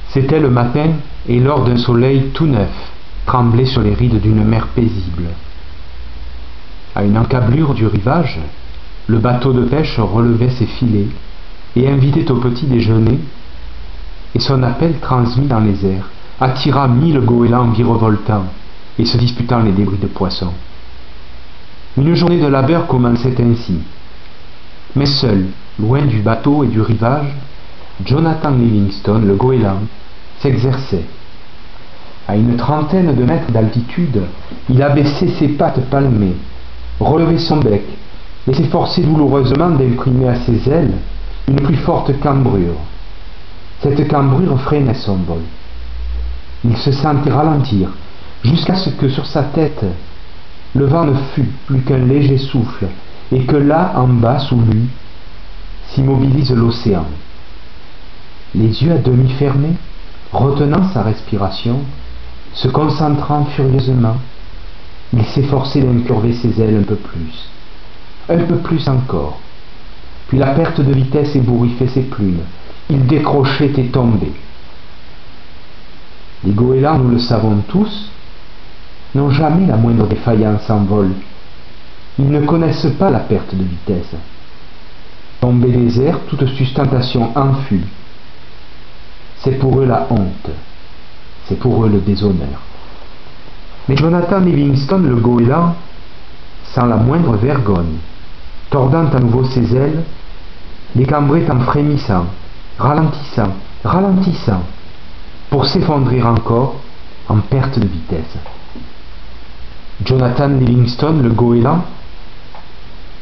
C'était le matin, et l'or d'un soleil tout neuf tremblait sur les rides d'une mer paisible. À une encablure du rivage, le bateau de pêche relevait ses filets et invitait au petit déjeuner, et son appel transmis dans les airs attira 1000 goélands virevoltants et se disputant les débris de poissons. Une journée de labeur commençait ainsi. Mais seul, loin du bateau et du rivage, Jonathan Livingstone, le goéland, s'exerçait. À une trentaine de mètres d'altitude, il abaissait ses pattes palmées, relevait son bec et s'efforçait douloureusement d'imprimer à ses ailes une plus forte cambrure. Cette cambrure freinait son vol. Il se sentait ralentir jusqu'à ce que sur sa tête, le vent ne fût plus qu'un léger souffle et que là, en bas, sous lui, s'immobilise l'océan. Les yeux à demi fermés, retenant sa respiration, se concentrant furieusement, il s'efforçait d'incurver ses ailes un peu plus encore. Puis la perte de vitesse ébouriffait ses plumes. Il décrochait et tombait. Les goélands, nous le savons tous, n'ont jamais la moindre défaillance en vol. Ils ne connaissent pas la perte de vitesse. Tomber des airs, toute sustentation enfui. C'est pour eux la honte. C'est pour eux le déshonneur. Mais Jonathan Livingstone, le goéland, sans la moindre vergogne, tordant à nouveau ses ailes, les cambrait en frémissant, ralentissant, pour s'effondrer encore en perte de vitesse. Jonathan Livingstone, le goéland,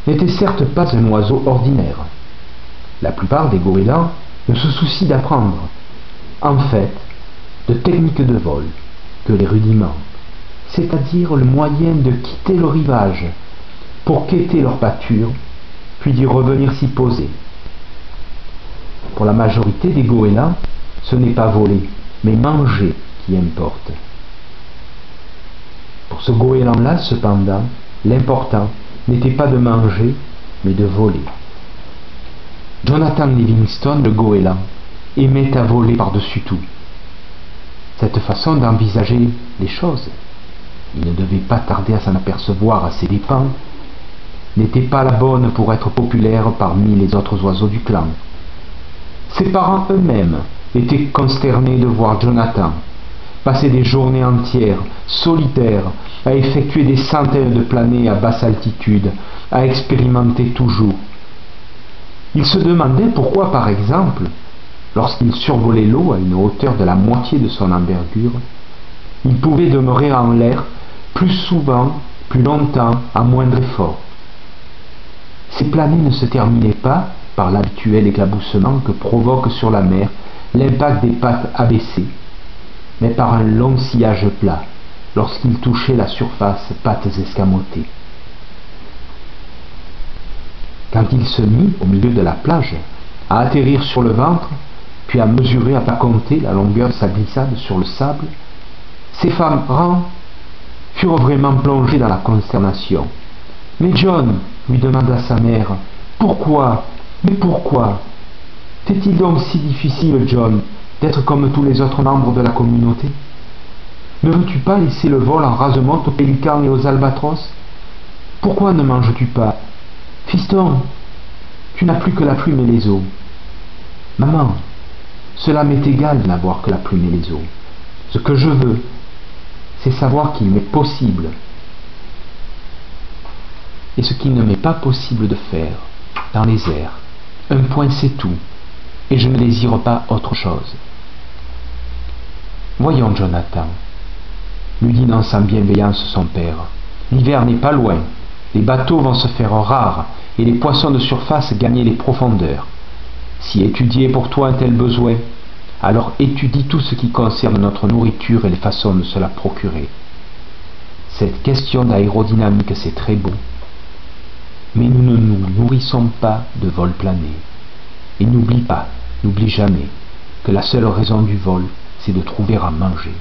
n'était certes pas un oiseau ordinaire. La plupart des goélands ne se soucient d'apprendre, en fait, de techniques de vol, que les rudiments, c'est-à-dire le moyen de quitter le rivage pour quêter leur pâture, puis d'y revenir s'y poser. Pour la majorité des goélands, ce n'est pas voler, mais manger qui importe. Pour ce goéland-là, cependant, l'important n'était pas de manger, mais de voler. Jonathan Livingstone, le goéland, aimait à voler par-dessus tout. Cette façon d'envisager les choses, il ne devait pas tarder à s'en apercevoir à ses dépens, n'était pas la bonne pour être populaire parmi les autres oiseaux du clan. Ses parents eux-mêmes étaient consternés de voir Jonathan passer des journées entières, solitaires, à effectuer des centaines de planées à basse altitude, à expérimenter toujours. Ils se demandaient pourquoi, par exemple, lorsqu'il survolait l'eau à une hauteur de la moitié de son envergure, il pouvait demeurer en l'air plus souvent, plus longtemps, à moindre effort. Ces planées ne se terminaient pas par l'habituel éclaboussement que provoque sur la mer l'impact des pattes abaissées, mais par un long sillage plat, lorsqu'il touchait la surface pattes escamotées. Quand il se mit au milieu de la plage, à atterrir sur le ventre, puis à mesurer à pas compter la longueur de sa glissade sur le sable, ses parents furent vraiment plongés dans la consternation. « Mais John, lui demanda sa mère, pourquoi? Mais pourquoi? T'est-il donc si difficile, John, d'être comme tous les autres membres de la communauté? Ne veux-tu pas laisser le vol en rase-monte aux pélicans et aux albatros? Pourquoi ne manges-tu pas? Fiston, tu n'as plus que la plume et les os. Maman, cela m'est égal de n'avoir que la plume et les os. Ce que je veux, c'est savoir qu'il m'est possible. Et ce qu'il ne m'est pas possible de faire, dans les airs. Un point c'est tout, et je ne désire pas autre chose. Voyons, Jonathan, lui dit dans sa bienveillance son père, l'hiver n'est pas loin, les bateaux vont se faire rares, et les poissons de surface gagner les profondeurs. Si étudier pour toi un tel besoin, alors étudie tout ce qui concerne notre nourriture et les façons de se la procurer. Cette question d'aérodynamique, c'est très beau, mais nous ne nous nourrissons pas de vol plané. Et n'oublie pas, n'oublie jamais, que la seule raison du vol, c'est de trouver à manger.